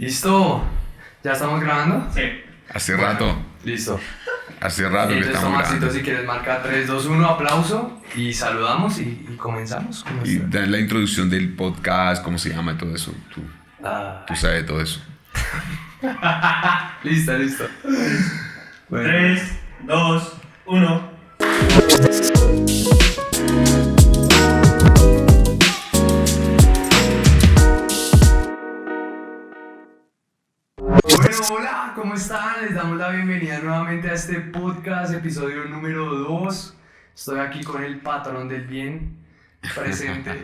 ¿Listo? ¿Ya estamos grabando? Sí. Hace Bueno, rato. Listo. Hace rato que Entonces, estamos Tomasito, grabando. si quieres marcar 3, 2, 1, aplauso y saludamos y comenzamos. ¿Cómo Y estás? dar la introducción del podcast, cómo se llama, todo eso. Ah, Tú sabes todo eso. listo. Bueno. 3, 2, 1. Bueno, hola, ¿cómo están? Les damos la bienvenida nuevamente a este podcast, episodio número 2. Estoy aquí con el patrón del bien presente.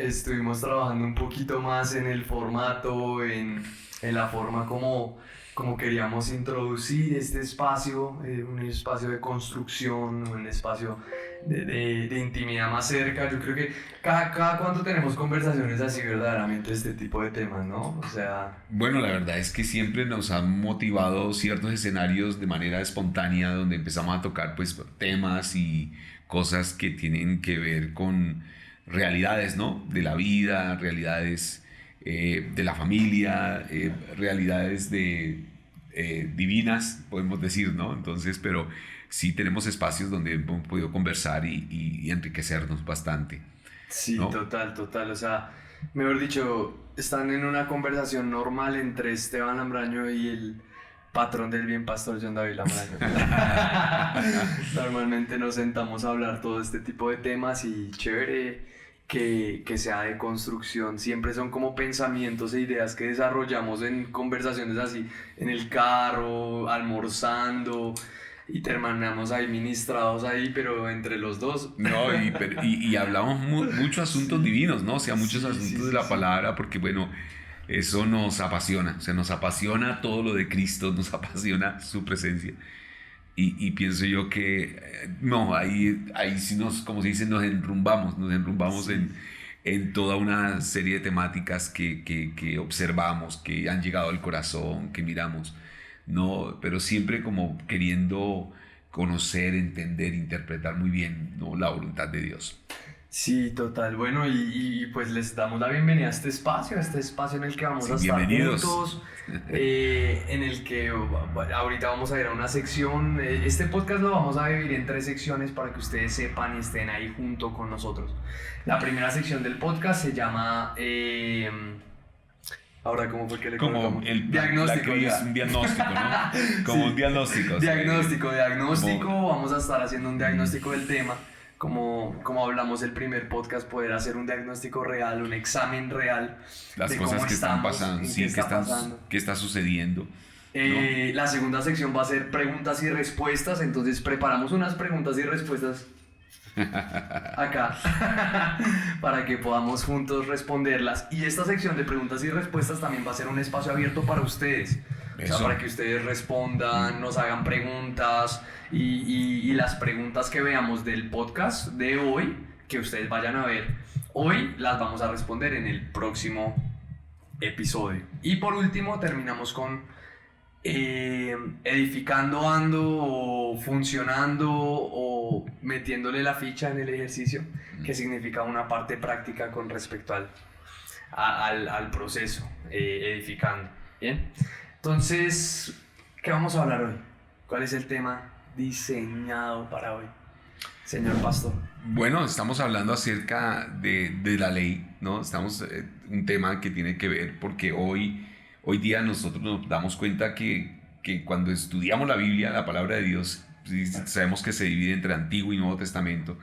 Estuvimos trabajando un poquito más en el formato, en la forma como queríamos introducir este espacio, un espacio de construcción, un espacio de intimidad más cerca. Yo creo que cada cuánto tenemos conversaciones así verdaderamente de este tipo de temas, ¿no? O sea... Bueno, la verdad es que siempre nos han motivado ciertos escenarios de manera espontánea donde empezamos a tocar pues temas y cosas que tienen que ver con realidades, ¿no? De la vida, realidades de la familia, realidades divinas, podemos decir, ¿no? Entonces, pero sí tenemos espacios donde hemos podido conversar y enriquecernos bastante. Sí, ¿no? total. O sea, mejor dicho, están en una conversación normal entre Esteban Lambraño y el patrón del bien, Pastor John David Lambraño. Normalmente nos sentamos a hablar todo este tipo de temas y chévere que sea de construcción. Siempre son como pensamientos e ideas que desarrollamos en conversaciones así, en el carro, almorzando, y terminamos ahí ministrados ahí, pero entre los dos. No, y hablamos muchos asuntos divinos, ¿no? O sea, muchos asuntos de la palabra, porque bueno, eso nos apasiona, o sea, nos apasiona todo lo de Cristo, nos apasiona su presencia. Y pienso yo que, no, ahí sí como se dice, nos enrumbamos Sí. en toda una serie de temáticas que observamos, que han llegado al corazón, que miramos, ¿no? Pero siempre como queriendo conocer, entender, interpretar muy bien, ¿no? La voluntad de Dios. Sí, total. Bueno, y pues les damos la bienvenida a este espacio en el que vamos Sí, a estar bienvenidos. juntos, en el que ahorita vamos a ir a una sección. Este podcast lo vamos a dividir en 3 secciones para que ustedes sepan y estén ahí junto con nosotros. La primera sección del podcast se llama... ahora, ¿cómo fue que le Como colocamos? el Diagnóstico. la crisis, Ya. un diagnóstico, ¿no? Como Sí. un diagnóstico. Diagnóstico. Como- Vamos a estar haciendo un diagnóstico del tema. Como hablamos el primer podcast, poder hacer un diagnóstico real, un examen real Las de cosas cómo que están estamos, pasando, en sí, qué está pasando. qué está sucediendo. La segunda sección va a ser preguntas y respuestas, entonces preparamos unas preguntas y respuestas acá para que podamos juntos responderlas. Y esta sección de preguntas y respuestas también va a ser un espacio abierto para ustedes. O sea, Eso. para que ustedes respondan, nos hagan preguntas y las preguntas que veamos del podcast de hoy, que ustedes vayan a ver hoy, las vamos a responder en el próximo episodio. Y por último terminamos con edificando ando o funcionando o metiéndole la ficha en el ejercicio, que significa una parte práctica con respecto al proceso, edificando. ¿Bien? Entonces, ¿qué vamos a hablar hoy? ¿Cuál es el tema diseñado para hoy, señor pastor? Bueno, estamos hablando acerca de la ley, ¿no? Estamos un tema que tiene que ver porque hoy día nosotros nos damos cuenta que cuando estudiamos la Biblia, la palabra de Dios, sí, sabemos que se divide entre Antiguo y Nuevo Testamento.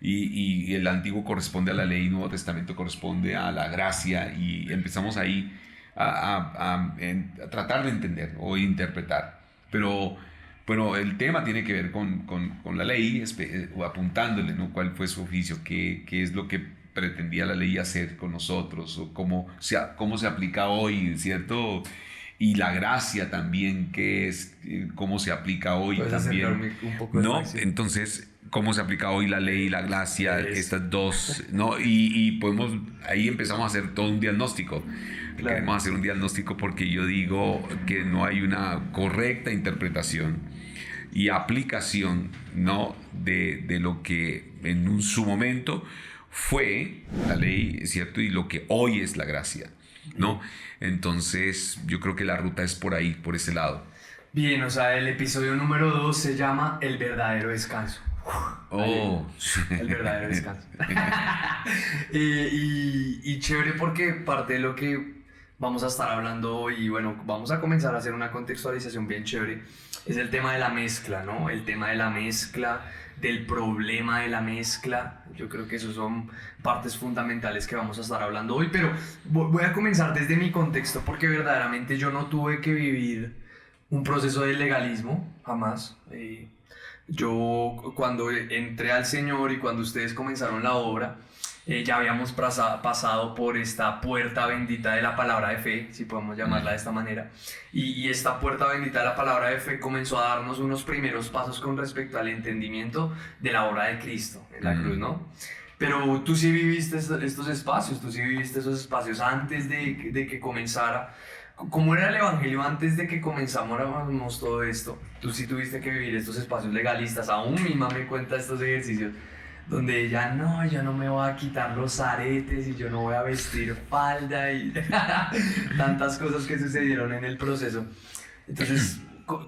Y el Antiguo corresponde a la ley, el Nuevo Testamento corresponde a la gracia, y empezamos ahí a tratar de entender o interpretar. Pero el tema tiene que ver con la ley, o apuntándole, ¿no? ¿Cuál fue su oficio? ¿Qué es lo que pretendía la ley hacer con nosotros? ¿O cómo se aplica hoy, ¿cierto? Y la gracia también, cómo se aplica hoy ¿Puedes también, acercarme un poco al ¿no? máximo? Entonces, cómo se aplica hoy la ley y la gracia, Eso. estas dos, ¿no? Y ahí empezamos a hacer todo un diagnóstico. Claro. Queremos hacer un diagnóstico porque yo digo que no hay una correcta interpretación y aplicación, ¿no? de lo que en su momento fue la ley, ¿cierto? Y lo que hoy es la gracia, ¿no? Entonces, yo creo que la ruta es por ahí, por ese lado. Bien, o sea, el episodio número 2 se llama El verdadero descanso. Oh, El verdadero descanso. Y chévere porque parte de lo que vamos a estar hablando hoy, y bueno, vamos a comenzar a hacer una contextualización bien chévere, es el tema de la mezcla, ¿no? El tema de la mezcla, del problema de la mezcla. Yo creo que esos son partes fundamentales que vamos a estar hablando hoy, pero voy a comenzar desde mi contexto porque verdaderamente yo no tuve que vivir un proceso de legalismo, jamás. Yo cuando entré al Señor y cuando ustedes comenzaron la obra, ya habíamos pasado por esta puerta bendita de la palabra de fe, si podemos llamarla de esta manera, y esta puerta bendita de la palabra de fe comenzó a darnos unos primeros pasos con respecto al entendimiento de la obra de Cristo en la cruz, ¿no? Pero tú sí viviste estos espacios, tú sí viviste esos espacios antes de que comenzara. ¿Cómo era el evangelio antes de que comenzáramos todo esto? Tú sí tuviste que vivir estos espacios legalistas. Aún mi mamá me cuenta estos ejercicios donde ella, no, yo no me voy a quitar los aretes y yo no voy a vestir falda y tantas cosas que sucedieron en el proceso. Entonces,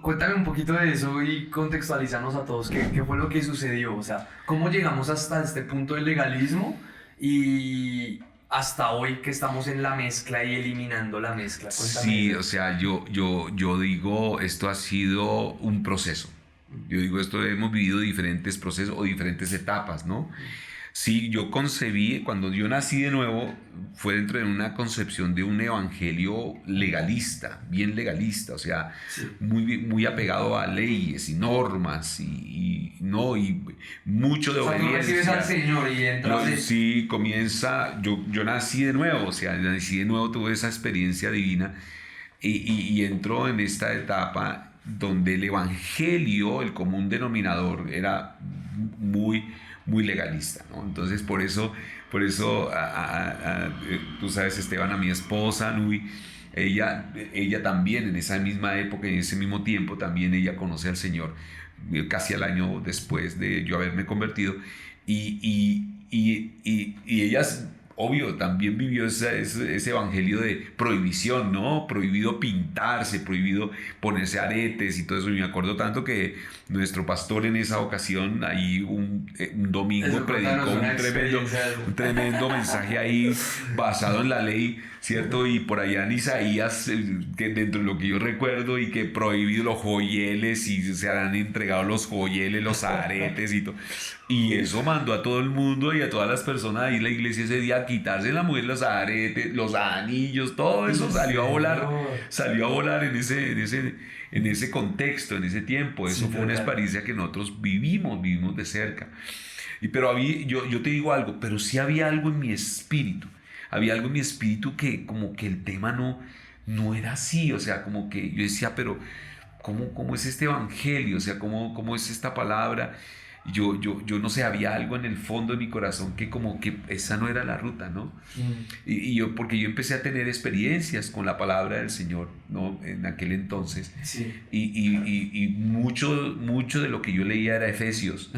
cuéntame un poquito de eso y contextualizanos a todos qué fue lo que sucedió. O sea, ¿cómo llegamos hasta este punto del legalismo y hasta hoy que estamos en la mezcla y eliminando la mezcla? Cuéntame. Sí, o sea, yo digo, esto ha sido un proceso. Yo digo, esto hemos vivido diferentes procesos o diferentes etapas, ¿no? Sí, yo concebí, cuando yo nací de nuevo, fue dentro de una concepción de un evangelio legalista, bien legalista, o sea, sí, muy apegado a leyes y normas y mucho de obediencia. Tú recibes al Señor y entras. Sí, comienza, yo nací de nuevo, o sea, nací de nuevo, tuve esa experiencia divina y entro en esta etapa donde el evangelio, el común denominador, era muy legalista, ¿no? Entonces por eso tú sabes, Esteban, a mi esposa, Nui, ella también en esa misma época, en ese mismo tiempo, también ella conoce al Señor, casi al año después de yo haberme convertido, y ella, obvio, también vivió ese evangelio de prohibición, ¿no? Prohibido pintarse, prohibido ponerse aretes y todo eso. Y me acuerdo tanto que nuestro pastor en esa ocasión, ahí un domingo, predicó un tremendo mensaje ahí basado en la ley, ¿cierto? Y por allá en Isaías, que dentro de lo que yo recuerdo, y que prohibido los joyeles y se han entregado los joyeles, los aretes y todo. Y eso mandó a todo el mundo y a todas las personas ahí en la iglesia ese día a quitarse la mujer los aretes, los anillos, todo eso salió a volar en ese contexto, en ese tiempo. Eso fue una experiencia que nosotros vivimos de cerca. Pero yo te digo algo, pero sí había algo en mi espíritu. Había algo en mi espíritu que como que el tema no era así. O sea, como que yo decía, pero ¿cómo es este evangelio? O sea, ¿cómo es esta palabra? Yo no sé, había algo en el fondo de mi corazón que como que esa no era la ruta, ¿no? Porque yo empecé a tener experiencias con la palabra del Señor, ¿no? En aquel entonces. Sí. Y mucho de lo que yo leía era Efesios,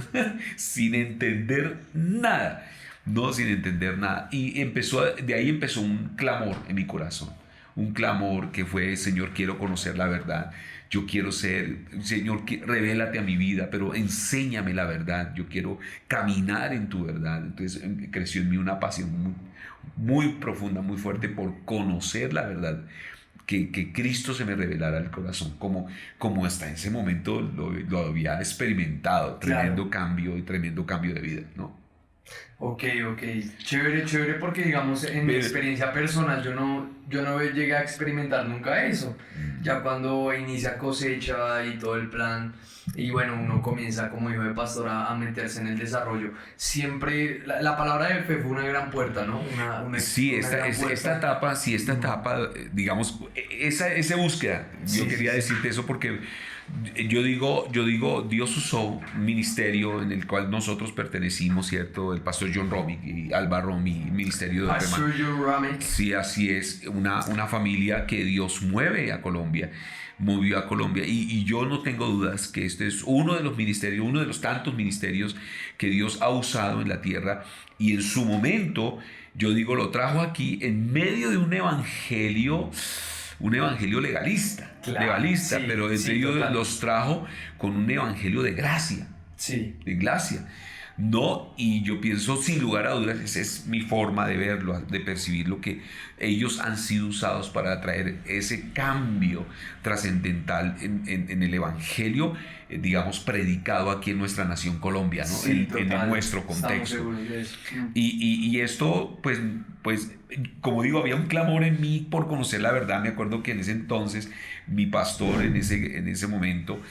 sin entender nada, ¿no? Sin entender nada. Y de ahí empezó un clamor en mi corazón. Un clamor que fue, Señor, quiero conocer la verdad. Yo quiero ser, Señor, revélate a mi vida, pero enséñame la verdad. Yo quiero caminar en tu verdad. Entonces creció en mí una pasión muy profunda, muy fuerte por conocer la verdad. Que Cristo se me revelara al corazón, como hasta ese momento lo había experimentado. Tremendo cambio y tremendo cambio de vida, ¿no? Ok, chévere, porque digamos en mi experiencia personal yo no llegué a experimentar nunca eso. Ya cuando inicia cosecha y todo el plan, y bueno, uno comienza como hijo de pastor a meterse en el desarrollo. Siempre la palabra de fe fue una gran puerta, ¿no? Esta etapa, digamos, esa búsqueda, yo quería decirte eso porque yo digo, Dios usó un ministerio en el cual nosotros pertenecimos, ¿cierto? El pastor John Romick y Alba Romy, ministerio de Pastor John Romick. Sí, así es, una familia que Dios movió a Colombia, y yo no tengo dudas que este es uno de los ministerios, uno de los tantos ministerios que Dios ha usado en la tierra, y en su momento, yo digo, lo trajo aquí en medio de un evangelio legalista, Sí, pero entre ellos total. los trajo con un evangelio de gracia, Sí. de gracia. No, y yo pienso sin lugar a dudas, esa es mi forma de verlo, de percibir lo que ellos han sido usados para traer ese cambio trascendental en el evangelio, digamos, predicado aquí en nuestra nación Colombia, ¿no? Sí, en total. nuestro Estamos contexto. seguros de eso. Y esto, pues, como digo, había un clamor en mí por conocer la verdad. Me acuerdo que en ese entonces, mi pastor en ese momento,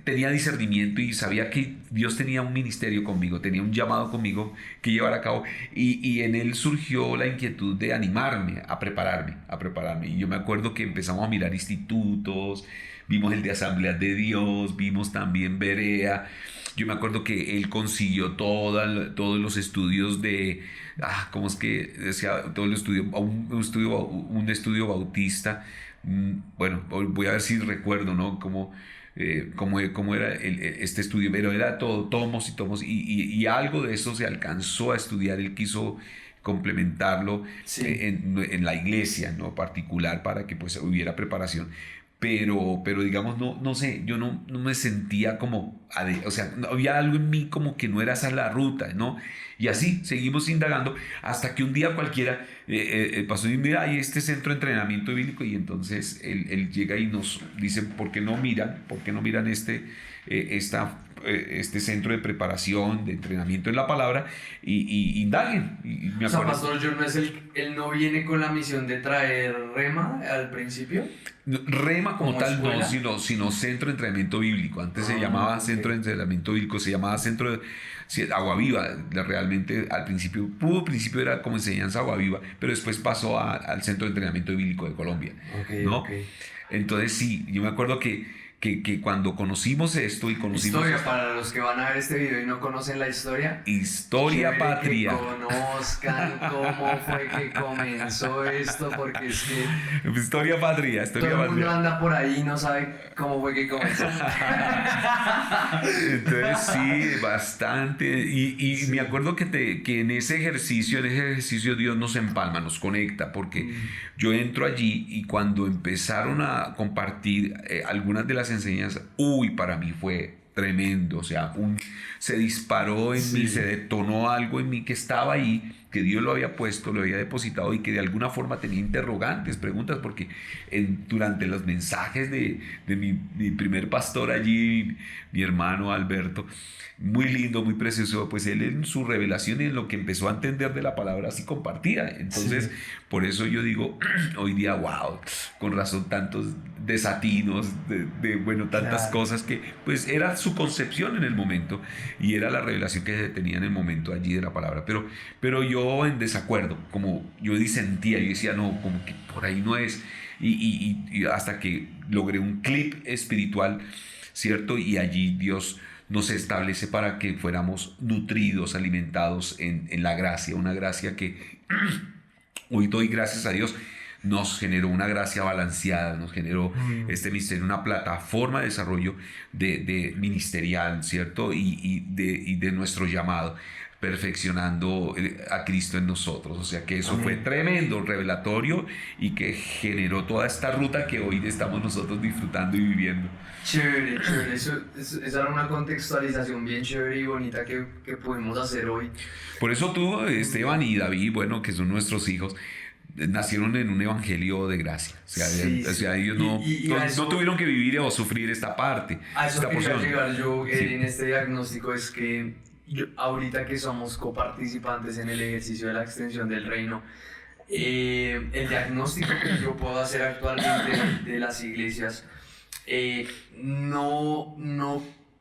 tenía discernimiento y sabía que Dios tenía un ministerio conmigo, tenía un llamado conmigo que llevar a cabo, y en él surgió la inquietud de animarme a prepararme. Y yo me acuerdo que empezamos a mirar institutos, vimos el de Asambleas de Dios, vimos también Berea. Yo me acuerdo que él consiguió todos los estudios de, ¿cómo es que decía? Todo el estudio, un estudio bautista. Bueno, voy a ver si recuerdo, ¿no? Cómo era este estudio, pero era todo, tomos y tomos, y algo de eso se alcanzó a estudiar. Él quiso complementarlo Sí. en la iglesia, ¿no? Particular, para que pues hubiera preparación. Pero digamos, no sé, yo no me sentía como, o sea, había algo en mí como que no era esa la ruta, ¿no? Y así seguimos indagando hasta que un día cualquiera el pastor dice, mira, hay este centro de entrenamiento bíblico, y entonces él llega y nos dice, ¿por qué no miran este centro de preparación, de entrenamiento en la palabra, y indaguen? Y me O sea, acuerdo, Pastor John, él no viene con la misión de traer rema al principio. Rema como ¿Como tal escuela? no, sino centro de entrenamiento bíblico. Antes se llamaba Ok. centro de entrenamiento bíblico, se llamaba centro de Agua Viva. Realmente al principio era como enseñanza Agua Viva, pero después pasó al centro de entrenamiento bíblico de Colombia, ¿no? Ok. Entonces sí, yo me acuerdo que cuando conocimos esto y conocimos Historia, para los que van a ver este video y no conocen la historia. Historia Chévere Patria. Que conozcan cómo fue que comenzó esto, porque es que Historia Patria, todo el mundo anda por ahí y no sabe cómo fue que comenzó. Entonces sí, bastante. Y me acuerdo que en ese ejercicio Dios nos empalma, nos conecta, porque yo entro allí y cuando empezaron a compartir algunas de las enseñanzas, para mí fue tremendo. O sea, se disparó en mí, se detonó algo en mí que estaba ahí, que Dios lo había puesto, lo había depositado, y que de alguna forma tenía interrogantes, preguntas, porque durante los mensajes de mi primer pastor allí, mi hermano Alberto, muy lindo, muy precioso, pues él en su revelación y en lo que empezó a entender de la palabra así compartía. Entonces, por eso yo digo, hoy día, wow, con razón tantos desatinos, tantas cosas que pues era su concepción en el momento, y era la revelación que se tenía en el momento allí de la palabra. Pero yo en desacuerdo, como yo disentía, yo decía, no, como que por ahí no es, y hasta que logré un clip espiritual, ¿cierto? Y allí Dios nos establece para que fuéramos nutridos, alimentados en la gracia, una gracia que hoy doy gracias a Dios, nos generó una gracia balanceada, nos generó este ministerio, una plataforma de desarrollo de ministerial, ¿cierto? Y de nuestro llamado, perfeccionando a Cristo en nosotros. O sea que eso fue tremendo, revelatorio, y que generó toda esta ruta que hoy estamos nosotros disfrutando y viviendo. Chévere. Esa era una contextualización bien chévere y bonita que pudimos hacer hoy. Por eso tú, Esteban y David, bueno, que son nuestros hijos, nacieron en un evangelio de gracia. O sea, ellos no tuvieron que vivir o sufrir esta parte. A eso esta quería porción. llegar yo Sí. en este diagnóstico, es que ahorita que somos coparticipantes en el ejercicio de la extensión del reino, el diagnóstico que yo puedo hacer actualmente de las iglesias no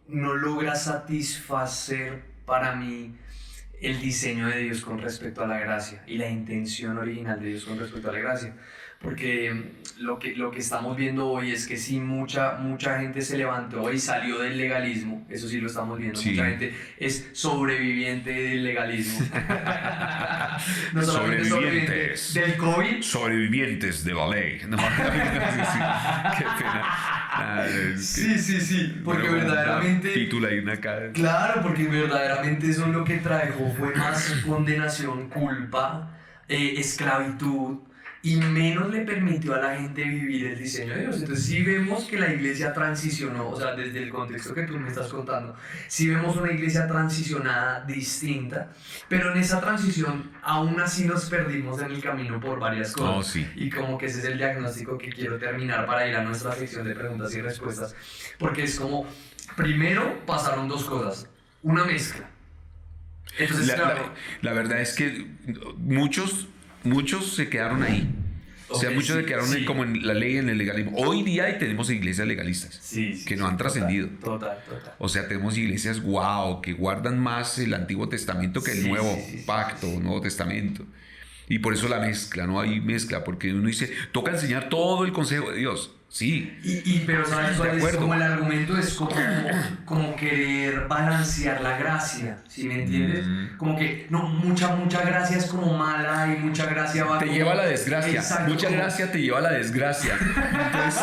logra satisfacer para mí el diseño de Dios con respecto a la gracia y la intención original de Dios con respecto a la gracia. Porque lo que estamos viendo hoy es que sí, mucha gente se levantó y salió del legalismo. Eso sí lo estamos viendo. Sí. Mucha gente es sobreviviente del legalismo. No solamente Sobrevivientes. del COVID. Sobrevivientes de la ley. No, sí, qué pena. Sí, porque verdaderamente... Título ahí una cara. Claro, porque verdaderamente eso lo que trajo fue más condenación, culpa, esclavitud, y menos le permitió a la gente vivir el diseño de Dios. Entonces sí vemos que la iglesia transicionó, o sea, desde el contexto que tú me estás contando, sí vemos una iglesia transicionada distinta, pero en esa transición aún así nos perdimos en el camino por varias cosas. Oh, sí. Y como que ese es el diagnóstico que quiero terminar para ir a nuestra sección de preguntas y respuestas, porque es como, primero pasaron dos cosas, una mezcla. Entonces, claro, la verdad es que muchos se quedaron ahí. O sea, muchos se quedaron como en la ley, en el legalismo. Hoy día tenemos iglesias legalistas que no han trascendido. Total. O sea, tenemos iglesias, que guardan más el Antiguo Testamento que el Nuevo Pacto, Nuevo Testamento. Y por eso la mezcla, no hay mezcla, porque uno dice, toca enseñar todo el consejo de Dios. Sí. Pero ¿sabes cuál es? Como el argumento es como querer balancear la gracia, ¿sí me entiendes? Como que no, mucha gracia es como mala y mucha gracia va te como... lleva a la desgracia. Exacto, mucha gracia te lleva a la desgracia. Entonces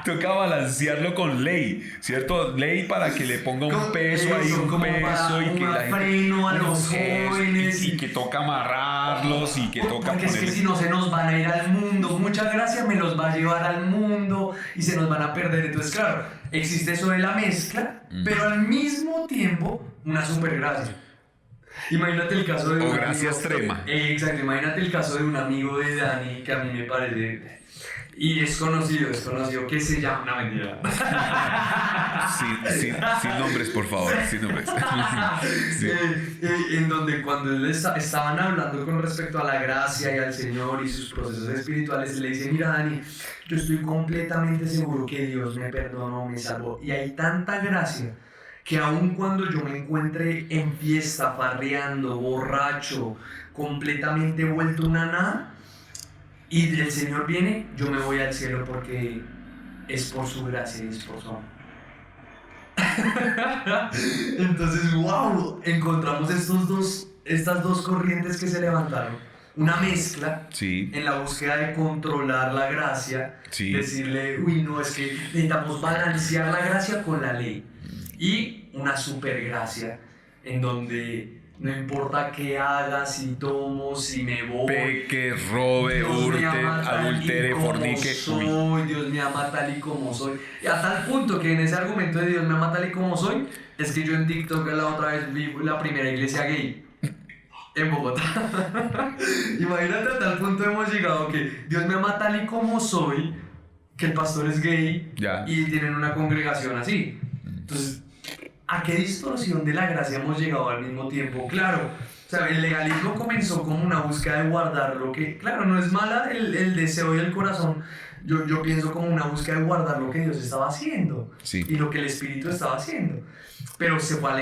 toca balancearlo con ley, ¿cierto? Ley para que le ponga un peso ahí, un peso y que la gente... freno a los jóvenes. Y que toca amarrarlos y que toca porque es que si no se nos van a ir al mundo, mucha gracia me los va a llevar al mundo y se nos van a perder. Entonces, claro, existe eso de la mezcla, pero al mismo tiempo una supergracia. Imagínate el caso de un gracia extrema. Exacto, imagínate el caso de un amigo de Dani que a mí me parece, y es conocido que se llama, una mentira. Sin nombres, por favor, sin nombres. Sí. En donde cuando él estaban hablando con respecto a la gracia y al Señor y sus procesos espirituales, le dice, mira Dani, yo estoy completamente seguro que Dios me perdonó, me salvó, y hay tanta gracia que aun cuando yo me encuentre en fiesta, farreando, borracho, completamente vuelto una nada, y el Señor viene, yo me voy al cielo porque es por su gracia y es por su amor. Entonces, wow, encontramos estas dos corrientes que se levantaron. Una mezcla en la búsqueda de controlar la gracia, decirle, uy, no, es que necesitamos balancear la gracia con la ley. Y una supergracia en donde no importa qué haga, si tomo, si me voy, peque, robe, hurte, adultere, fornique. Dios me ama tal y como soy. Y a tal punto que en ese argumento de Dios me ama tal y como soy, es que yo en TikTok la otra vez vi la primera iglesia gay en Bogotá. Imagínate, a tal punto hemos llegado que Dios me ama tal y como soy, que el pastor es gay y tienen una congregación así. Entonces, ¿a qué distorsión de la gracia hemos llegado al mismo tiempo? Claro, o sea, el legalismo comenzó como una búsqueda de guardar lo que... Claro, no es mala el deseo y el corazón. Yo pienso como una búsqueda de guardar lo que Dios estaba haciendo y lo que el Espíritu estaba haciendo. Pero se fue al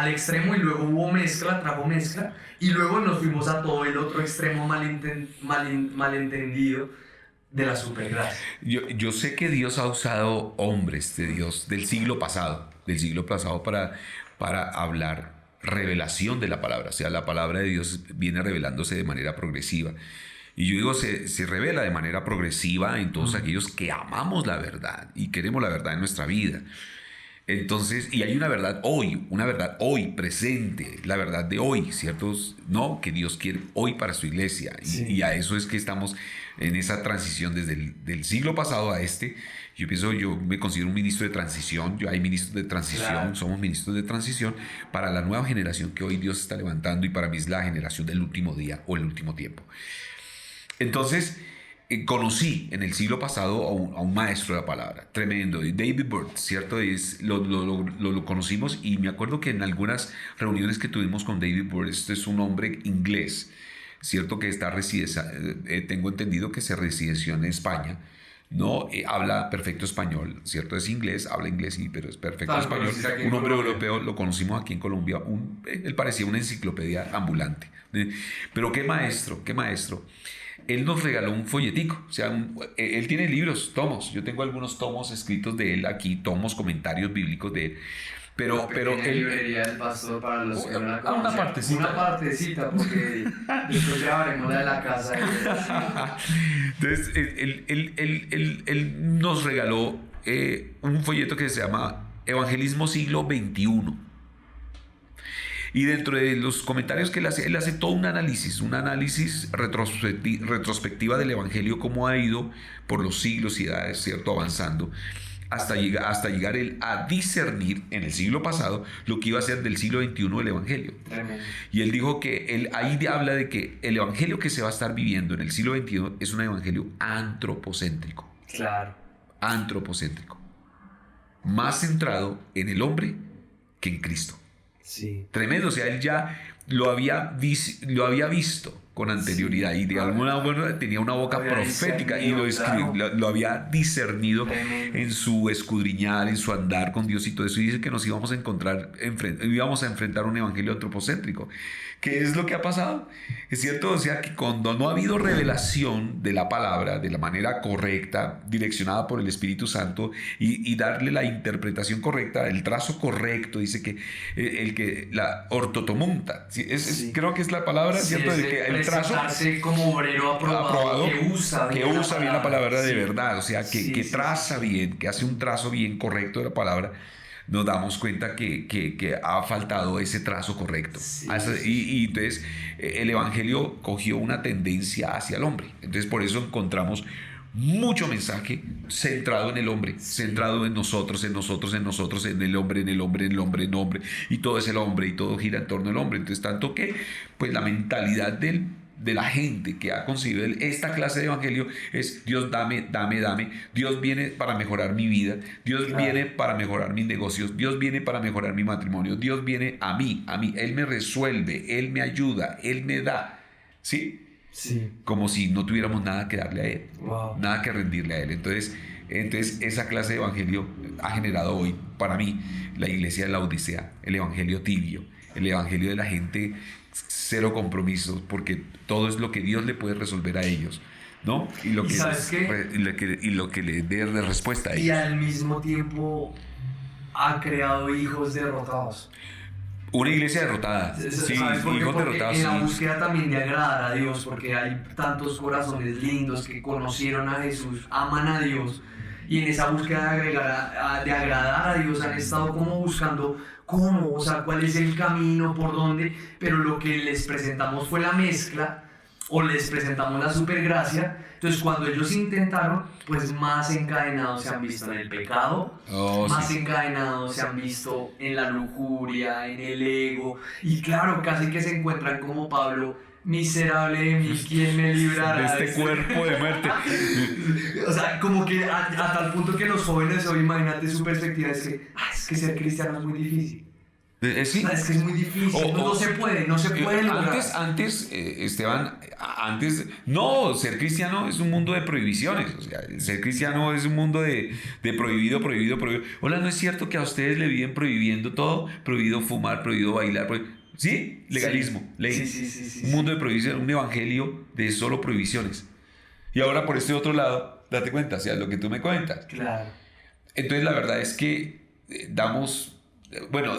extremo y luego hubo mezcla, trajo mezcla, y luego nos fuimos a todo el otro extremo malentendido de la supergracia. Yo sé que Dios ha usado hombres de Dios del siglo pasado para hablar revelación de la palabra. O sea, la palabra de Dios viene revelándose de manera progresiva. Y yo digo, se revela de manera progresiva en todos aquellos que amamos la verdad y queremos la verdad en nuestra vida. Entonces, y hay una verdad hoy presente, la verdad de hoy, ¿cierto? No, que Dios quiere hoy para su iglesia. Y a eso es que estamos en esa transición desde del siglo pasado a este. Yo me considero un ministro de transición. Hay ministros de transición, somos ministros de transición para la nueva generación que hoy Dios está levantando, y para mí es la generación del último día o el último tiempo. Entonces, conocí en el siglo pasado a un maestro de la palabra, tremendo, David Bird, ¿cierto? Lo conocimos, y me acuerdo que en algunas reuniones que tuvimos con David Bird, este es un hombre inglés, ¿cierto? Que tengo entendido que se residenció en España, ¿no? Habla perfecto español, ¿cierto? Es inglés, habla inglés, pero es perfecto español. Un hombre europeo, lo conocimos aquí en Colombia, él parecía una enciclopedia ambulante. Pero qué maestro. Él nos regaló un folletico, o sea, él tiene libros, tomos. Yo tengo algunos tomos escritos de él aquí, comentarios bíblicos de él. Pero el librería del pastor para los que no la una conocen. partecita. Una partecita, porque después grabaremos la de la casa. Entonces, él nos regaló un folleto que se llama Evangelismo Siglo XXI. Y dentro de los comentarios que él hace todo un análisis retrospectiva del Evangelio, cómo ha ido por los siglos y edades, ¿cierto? Avanzando, hasta llegar él a discernir en el siglo pasado lo que iba a ser del siglo XXI el Evangelio. Tremendo. Y él dijo que él ahí habla de que el Evangelio que se va a estar viviendo en el siglo XXI es un Evangelio antropocéntrico. Claro. Antropocéntrico. Más centrado en el hombre que en Cristo. Sí. Tremendo, o sea, él ya lo había visto con anterioridad y de alguna manera tenía una boca profética y lo había discernido en su escudriñar, en su andar con Dios y todo eso. Y dice que nos íbamos a enfrentar un evangelio antropocéntrico. ¿Qué es lo que ha pasado? Es cierto, o sea, que cuando no ha habido revelación de la palabra de la manera correcta, direccionada por el Espíritu Santo y darle la interpretación correcta, el trazo correcto, dice que la ortotomunta, ¿sí? Creo que es la palabra, Sí, ¿cierto? De que el trazo como obrero aprobado que usa bien la palabra de sí. verdad, o sea, que traza bien, que hace un trazo bien correcto de la palabra. Nos damos cuenta que ha faltado ese trazo correcto. Sí, y entonces el Evangelio cogió una tendencia hacia el hombre. Entonces por eso encontramos mucho mensaje centrado en el hombre, centrado en nosotros, en el hombre, y todo es el hombre y todo gira en torno al hombre. Entonces tanto que pues la mentalidad de la gente que ha concebido esta clase de evangelio es: Dios, dame, Dios viene para mejorar mi vida, Dios viene para mejorar mis negocios, Dios viene para mejorar mi matrimonio, Dios viene a mí, Él me resuelve, Él me ayuda, Él me da, ¿sí? Sí. Como si no tuviéramos nada que darle a Él, Wow. nada que rendirle a Él. Entonces esa clase de evangelio ha generado hoy para mí la iglesia de la Odisea, el evangelio tibio, el evangelio de la gente cero compromisos, porque todo es lo que Dios le puede resolver a ellos, ¿no? Y lo que le dé de respuesta a ellos. Y al mismo tiempo ha creado hijos derrotados. Una iglesia derrotada. Sí, ¿Sabes por qué? hijos Porque derrotados. en la Sí. búsqueda también de agradar a Dios, porque hay tantos corazones lindos que conocieron a Jesús, aman a Dios, y en esa búsqueda de agradar a Dios han estado como buscando cómo, o sea, cuál es el camino, por dónde, pero lo que les presentamos fue la mezcla, o les presentamos la supergracia. Entonces cuando ellos intentaron, pues más encadenados se han visto en el pecado, más encadenados se han visto en la lujuria, en el ego, y claro, casi que se encuentran como Pablo: miserable de mí, ¿quién me librará de este cuerpo de muerte? O sea, como que a tal punto que los jóvenes hoy, imagínate su perspectiva, es que ser cristiano es muy difícil. Sí. Es que es muy difícil, no se puede lograr. Antes, Esteban, no, ser cristiano es un mundo de prohibiciones. O sea, ser cristiano es un mundo de prohibido. Hola, ¿no es cierto que a ustedes le viven prohibiendo todo? Prohibido fumar, prohibido bailar, ¿sí? Legalismo, ley. Sí. Un mundo de prohibiciones, un evangelio de solo prohibiciones. Y ahora por este otro lado, date cuenta, o sea, lo que tú me cuentas. Claro. Entonces la verdad es que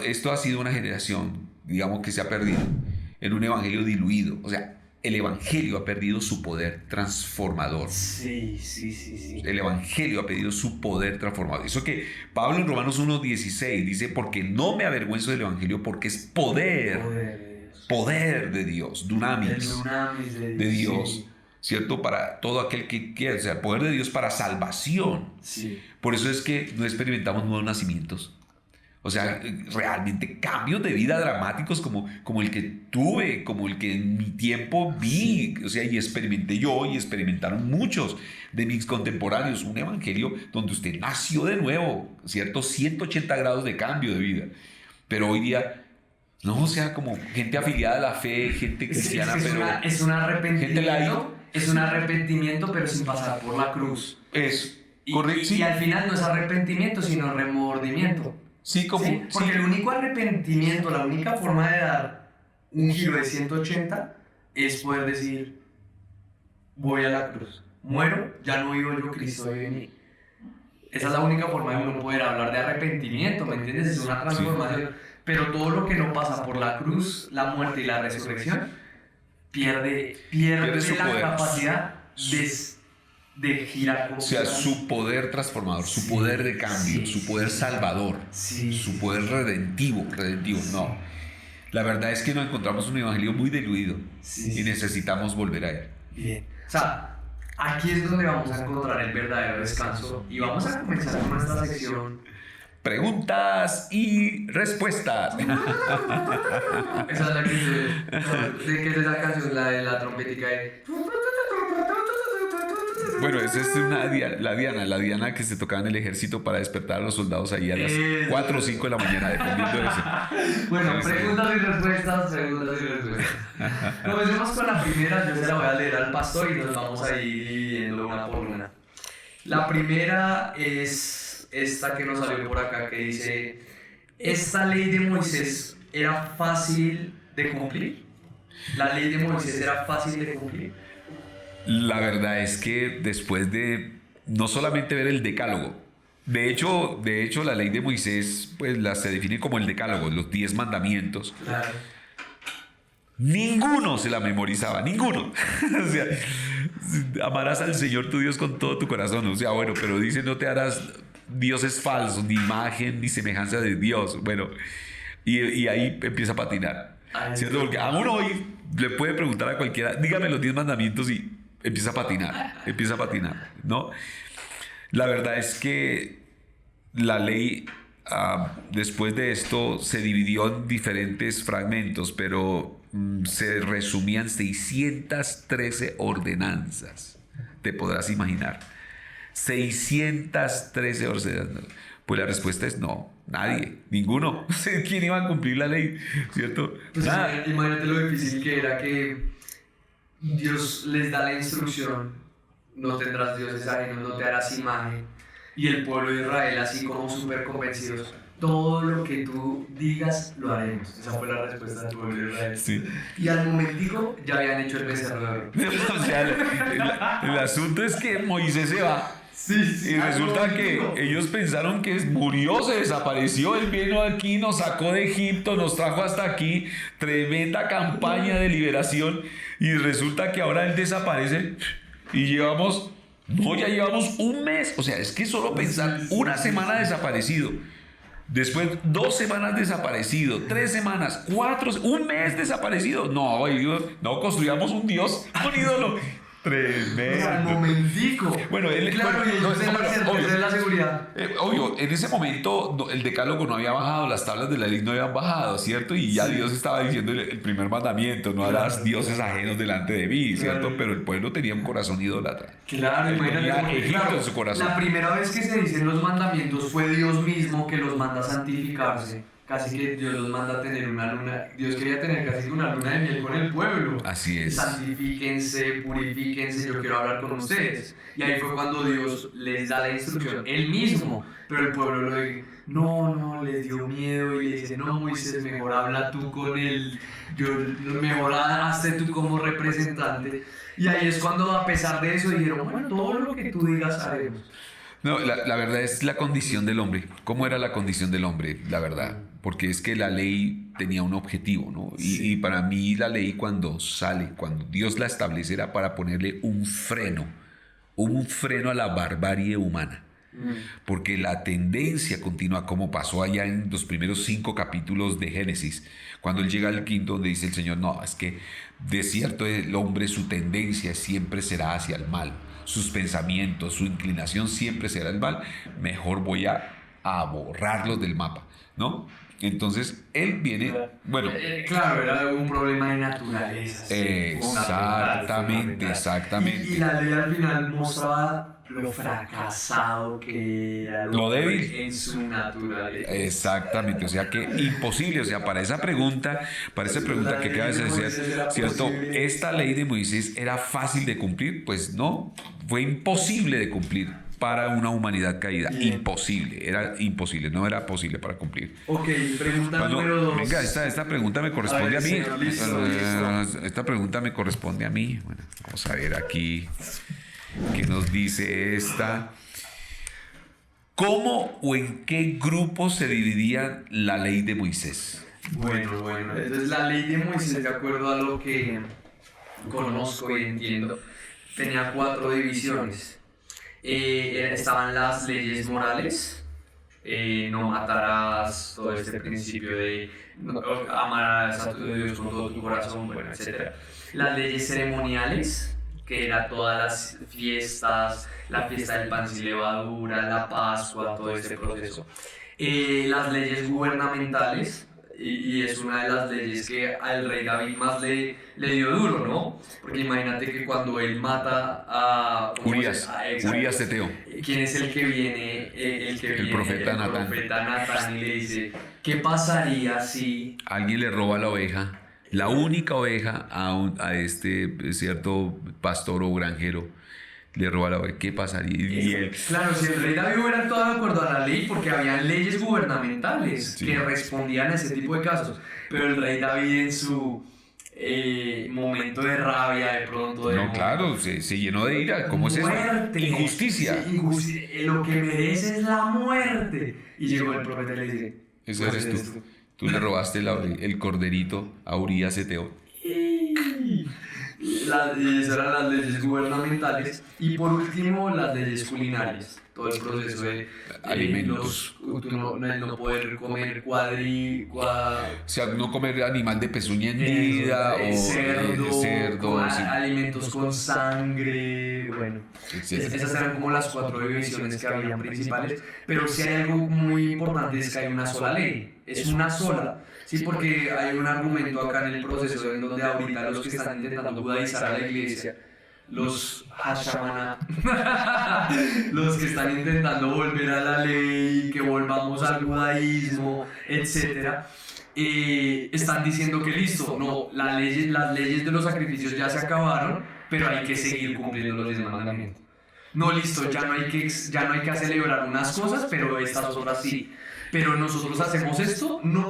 esto ha sido una generación, digamos, que se ha perdido en un evangelio diluido. O sea, el evangelio ha perdido su poder transformador. Sí. El evangelio ha perdido su poder transformador. Eso que Pablo en Romanos 1:16 dice: porque no me avergüenzo del evangelio, porque es poder de Dios, dunamis de Dios, sí. ¿cierto? Para todo aquel que quiera, o sea, poder de Dios para salvación. Sí. Por eso es que no experimentamos nuevos nacimientos. O sea, realmente cambios de vida dramáticos como el que tuve, como el que en mi tiempo vi, o sea, y experimenté yo y experimentaron muchos de mis contemporáneos. Un evangelio donde usted nació de nuevo, ¿cierto? 180 grados de cambio de vida. Pero hoy día, no, o sea, como gente afiliada a la fe, gente cristiana, es un arrepentimiento. gente laica. Es un arrepentimiento, pero sin pasar por la cruz. Es correcto. Y al final no es arrepentimiento, sino remordimiento. Sí, porque el único arrepentimiento, la única forma de dar un giro de 180 es poder decir: voy a la cruz, muero, ya no vivo yo, Cristo vive en mí. Esa es la única forma de uno poder hablar de arrepentimiento, ¿me entiendes? Es una transformación. Pero todo lo que no pasa por la cruz, la muerte y la resurrección, pierde su la poder. capacidad de girar. O sea, su poder transformador, su poder de cambio, su poder salvador, su poder redentivo, no. La verdad es que nos encontramos un evangelio muy diluido y necesitamos volver a él. Bien. O sea, aquí es donde vamos a encontrar el verdadero descanso y vamos a comenzar con nuestra sección. Preguntas y respuestas. Esa es la que ¿de qué es esa canción? La de la trompetica de... Bueno, esa es la Diana que se tocaba en el ejército para despertar a los soldados ahí a las 4 o 5 de la mañana, dependiendo de eso. Bueno, preguntas y respuestas. Comencemos con la primera, yo se la voy a leer al pastor y nos vamos a ir viendo una por una. La primera es esta que nos salió por acá, que dice: ¿esta ley de Moisés era fácil de cumplir? ¿La ley de Moisés era fácil de cumplir? La verdad es que después de no solamente ver el decálogo, de hecho la ley de Moisés pues se define como el decálogo, los 10 mandamientos. Claro. Ninguno se la memorizaba, ninguno. O sea, amarás al Señor tu Dios con todo tu corazón. O sea, bueno, pero dice: no te harás dioses falsos, ni imagen, ni semejanza de Dios. Bueno, y ahí empieza a patinar. ¿Cierto? Porque a uno hoy le puede preguntar a cualquiera: dígame los 10 mandamientos, y empieza a patinar, ¿no? La verdad es que la ley, después de esto, se dividió en diferentes fragmentos, pero se resumían 613 ordenanzas. Te podrás imaginar. 613 ordenanzas. Pues la respuesta es no, nadie, ninguno. ¿Quién iba a cumplir la ley? ¿Cierto? Pues Nada. imagínate lo difícil que era que Dios les da la instrucción: no tendrás dioses ajenos, no te harás imagen. Y el pueblo de Israel, así como súper convencidos: todo lo que tú digas lo haremos. Esa fue la respuesta del pueblo de Israel. Sí. Y al momentico ya habían hecho el becerro de oro. O sea, el asunto es que Moisés se va. Sí, Y resulta que ellos pensaron que murió, se desapareció. Él vino aquí, nos sacó de Egipto, nos trajo hasta aquí. Tremenda campaña de liberación. Y resulta que ahora él desaparece. Y ya llevamos un mes. O sea, es que solo pensar, una semana desaparecido. Después 2 semanas desaparecido, 3 semanas, 4, un mes desaparecido. No, construyamos un dios, un ídolo. Tremendo. Al momentico. Bueno, claro, y ellos en la certeza de la seguridad. Obvio, en ese momento el decálogo no había bajado, las tablas de la ley no habían bajado, ¿cierto? Y ya Dios estaba diciendo el primer mandamiento: no harás dioses ajenos delante de mí, ¿cierto? Claro. Pero el pueblo tenía un corazón idólatra. Claro, Tenía Egipto en su corazón. La primera vez que se dicen los mandamientos fue Dios mismo que los manda a santificarse. Casi que Dios los manda a tener una luna. Dios quería tener casi una luna de miel con el pueblo. Así es. Santifíquense, purifíquense, yo quiero hablar con ustedes. Y ahí fue cuando Dios les da la instrucción, él mismo. Pero el pueblo lo dice: no, les dio miedo y le dice: no, Moisés, mejor habla tú con él. Mejor hazte tú como representante. Y ahí es cuando, a pesar de eso, dijeron: bueno, todo lo que tú digas haremos. No, la verdad es la condición del hombre. ¿Cómo era la condición del hombre? La verdad. Porque es que la ley tenía un objetivo, ¿no? Y para mí la ley, cuando Dios la establece, era para ponerle un freno a la barbarie humana. Porque la tendencia continua, como pasó allá en los primeros 5 capítulos de Génesis, cuando él llega al 5, donde dice el Señor: no, es que de cierto el hombre, su tendencia siempre será hacia el mal, sus pensamientos, su inclinación siempre será el mal, mejor voy a borrarlos del mapa, ¿no? Entonces él viene, bueno, claro, era un problema de naturaleza. Exactamente. Y la ley al final mostraba lo fracasado que era lo débil en su naturaleza. Exactamente, o sea que imposible, o sea, para esa pregunta que acabas de hacer, ¿cierto? ¿Esta ley de Moisés era fácil de cumplir? Pues no, fue imposible de cumplir para una humanidad caída. Imposible, no era posible para cumplir. Ok, pregunta número 2. Venga, esta pregunta me corresponde a mí. Listo. Esta pregunta me corresponde a mí. Bueno, vamos a ver aquí qué nos dice esta. ¿Cómo o en qué grupos se dividía la ley de Moisés? Bueno, entonces la ley de Moisés, de acuerdo a lo que conozco y entiendo, tenía 4 divisiones. Estaban las leyes morales, no matarás, todo este principio de amarás a tu Dios con todo tu corazón, bueno, etc. Las leyes ceremoniales, que eran todas las fiestas, la fiesta del pan sin levadura, la Pascua, todo este proceso. Las leyes gubernamentales, y es una de las leyes que al rey David más le dio duro, ¿no? Porque imagínate que cuando él mata a Urias Eteo. ¿Quién es el que viene? El profeta Natán, y le dice, ¿qué pasaría si alguien le roba la oveja? La única oveja a este cierto pastor o granjero le roba la oveja. ¿Qué pasaría? Y él, claro, si el rey David hubiera actuado de acuerdo a la ley, porque había leyes gubernamentales que respondían a ese tipo de casos, pero el rey David en su momento de rabia, de pronto... no, claro, se llenó de ira. ¿Cómo es eso? Injusticia. Sí, lo que merece es la muerte. Y llegó el profeta y le dice... Eso eres tú. Tú le robaste el corderito a Urias Eteo. Esas eran las leyes gubernamentales. Y por último, las leyes culinarias. Todo el proceso de alimentos. No poder comer o sea, no comer animal de pezuña hendida o cerdo, alimentos con sangre. Bueno, esas eran como las 4 divisiones que habían principales. Pero sí hay algo muy importante: es que hay una sola ley. Es una sola. Sí, porque hay un argumento acá en el proceso en donde ahorita los que están intentando judaizar a la iglesia, los Hashamana, los que están intentando volver a la ley, que volvamos al judaísmo, etc., están diciendo que listo, no, las leyes de los sacrificios ya se acabaron, pero hay que seguir cumpliendo los 10 mandamientos. No, listo, ya no hay que celebrar unas cosas, pero estas otras sí. Pero nosotros hacemos esto no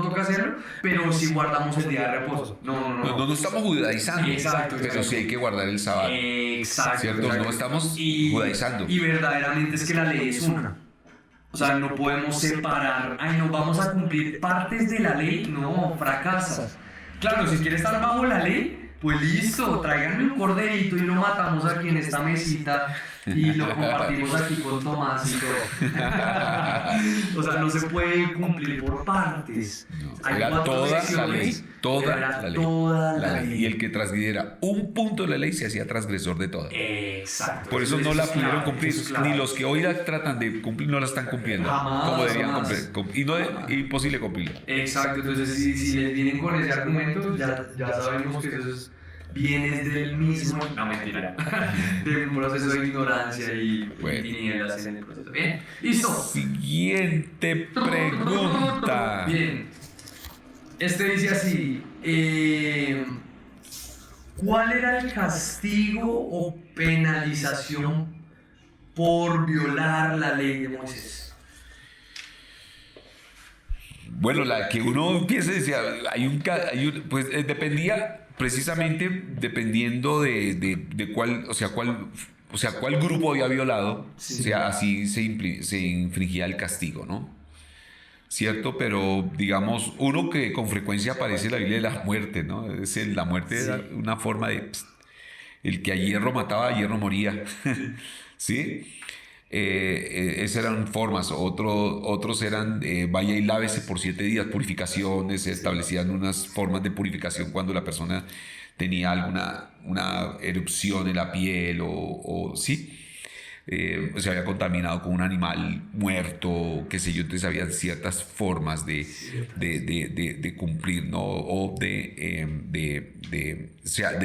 toca hacerlo, pero si guardamos el día de reposo. No estamos judaizando. Exacto. Pero sí hay que guardar el sábado. Exacto. ¿Cierto? Exacto. No estamos judaizando. Y verdaderamente es que la ley es una. O sea, no podemos separar. No vamos a cumplir partes de la ley. No, fracasas. Claro, si quieres estar bajo la ley, pues listo, tráiganme un corderito y lo matamos aquí en esta mesita y lo compartimos aquí con Tomás y todo. O sea, no se puede cumplir por partes. No, era toda la ley, toda la ley. Y el que transgrediera un punto de la ley se hacía transgresor de toda. Exacto. Por eso no la pudieron cumplir. Ni los que hoy la tratan de cumplir no la están cumpliendo. Como deberían cumplir. Y no es imposible cumplirla. Exacto. Entonces, si les vienen con ese argumento, ya sabemos que eso es... vienes del mismo... No, mentira. Del proceso de ignorancia y tinieblas en el proceso. Bien, listo. Siguiente pregunta. Bien. Este dice así. ¿Cuál era el castigo o penalización por violar la ley de Moisés? Bueno, la que uno piensa, decía, pues dependía... Precisamente dependiendo de cuál grupo había violado, sí. O sea, así se infringía el castigo, ¿no? ¿Cierto? Pero digamos, uno que con frecuencia aparece en la Biblia de la muerte, ¿no? La muerte era una forma de... el que a hierro mataba, a hierro moría. ¿Sí? Esas eran formas. Otros eran vaya y lávese por 7 días, purificaciones. Se establecían unas formas de purificación cuando la persona tenía una erupción en la piel o sí, se había contaminado con un animal muerto, qué sé yo. Entonces había ciertas formas de cumplir, ¿no? O de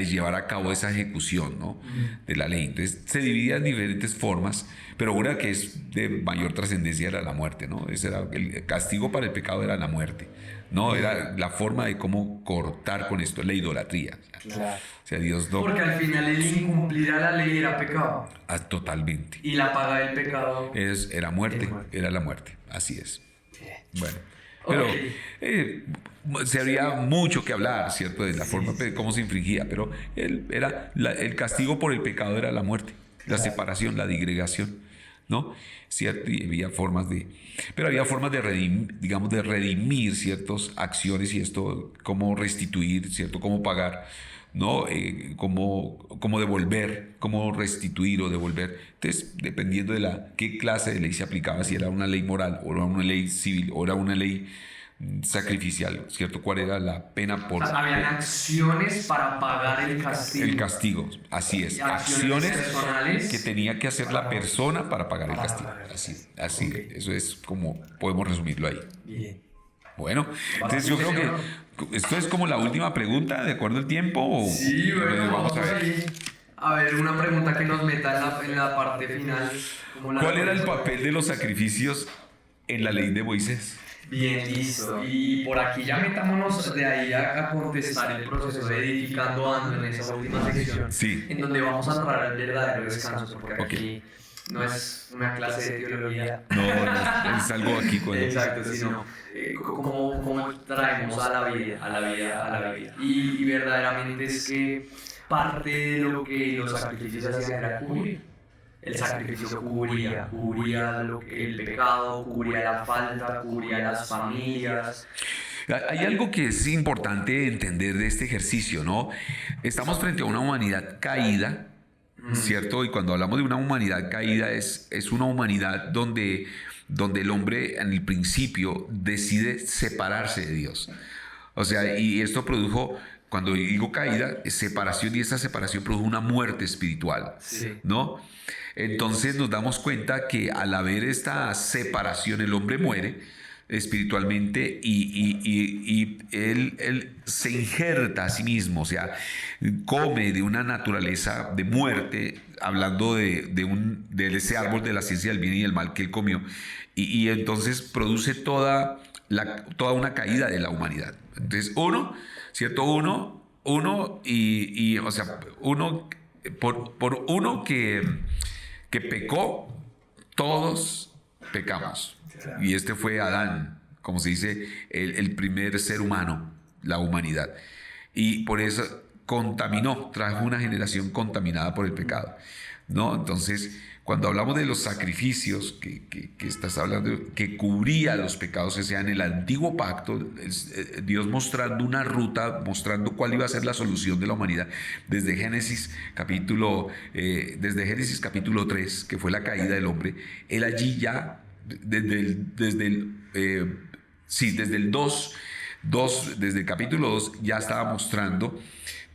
llevar a cabo esa ejecución, ¿no? De la ley. Entonces se dividía en diferentes formas, pero una que es de mayor trascendencia era la muerte, ¿no? Ese era el castigo para el pecado, era la muerte, ¿no? Era la forma de cómo cortar con esto, la idolatría. Claro. O sea, Dios no... Porque al final el incumplir a la ley era pecado. Totalmente. Y la paga del pecado era muerte, era la muerte, así es. Bueno, pero se habría mucho que hablar, ¿cierto? De la forma de cómo se infringía, pero el castigo por el pecado era la muerte, la separación, la digregación, ¿no? ¿Cierto? Y había formas pero había formas de redimir ciertas acciones y esto, cómo restituir, ¿cierto? Cómo pagar, ¿no? Cómo devolver, cómo restituir o devolver. Entonces, dependiendo de qué clase de ley se aplicaba, si era una ley moral o era una ley civil o era una ley sacrificial, ¿cierto? ¿Cuál era la pena por... Habían acciones para pagar el castigo. El castigo, así es. Acciones personales que tenía que hacer la persona para pagar el castigo. Así. Okay. Eso es como podemos resumirlo ahí. Bien. Bueno, entonces yo creo que esto es como la última pregunta, ¿de acuerdo al tiempo? ¿O? Sí, bueno, vamos a ver. A ver, una pregunta que nos meta en la parte final. ¿Cuál era el papel de los sacrificios en la ley de Moisés? Bien, listo. Y por aquí ya metámonos de ahí a contestar el proceso de edificando ando en esa última sección. Sí. En donde vamos a entrar al verdadero descanso, porque aquí Okay. no es una clase de teología. No, es algo aquí con... Exacto, sino cómo traemos a la vida. Y verdaderamente es que parte de lo que los sacrificios hacían era cubrir. El sacrificio cubría el pecado, cubría la falta, cubría las familias. Hay algo que es importante entender de este ejercicio, ¿no? Estamos frente a una humanidad caída, ¿cierto? Y cuando hablamos de una humanidad caída es una humanidad donde el hombre en el principio decide separarse de Dios. O sea, y esto produjo, cuando digo caída, separación, y esta separación produjo una muerte espiritual, ¿no? Entonces nos damos cuenta que al haber esta separación el hombre muere espiritualmente y él se injerta a sí mismo, o sea, come de una naturaleza de muerte, hablando de ese árbol de la ciencia del bien y del mal que él comió, y entonces produce toda una caída de la humanidad. Entonces uno, o sea, por uno que pecó, todos pecamos. Y este fue Adán, como se dice, el primer ser humano, la humanidad. Y por eso trajo una generación contaminada por el pecado, ¿no? Entonces, cuando hablamos de los sacrificios que estás hablando, que cubría los pecados, o sea, en el antiguo pacto, Dios mostrando una ruta, mostrando cuál iba a ser la solución de la humanidad, desde Génesis capítulo 3, que fue la caída del hombre, él allí ya, desde el capítulo 2, ya estaba mostrando